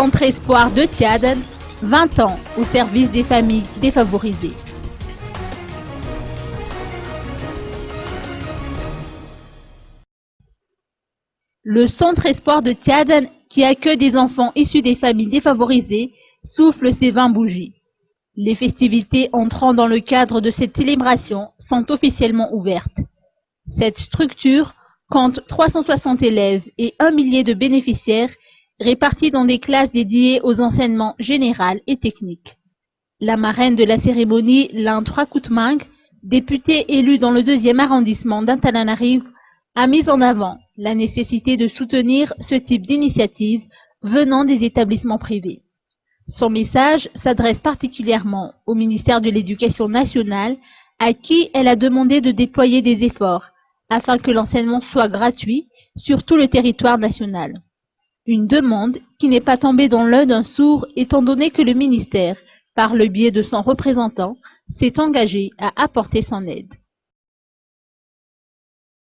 Centre Espoir de Tiaden, 20 ans au service des familles défavorisées. Le Centre Espoir de Tiaden, qui accueille des enfants issus des familles défavorisées, souffle ses 20 bougies. Les festivités entrant dans le cadre de cette célébration sont officiellement ouvertes. Cette structure compte 360 élèves et 1 millier de bénéficiaires répartis dans des classes dédiées aux enseignements général et techniques. La marraine de la cérémonie, Lynn Troikoutmang, députée élue dans le 2e arrondissement d'Antananarivo, a mis en avant la nécessité de soutenir ce type d'initiative venant des établissements privés. Son message s'adresse particulièrement au ministère de l'Éducation nationale, à qui elle a demandé de déployer des efforts afin que l'enseignement soit gratuit sur tout le territoire national. Une demande qui n'est pas tombée dans l'œil d'un sourd étant donné que le ministère, par le biais de son représentant, s'est engagé à apporter son aide.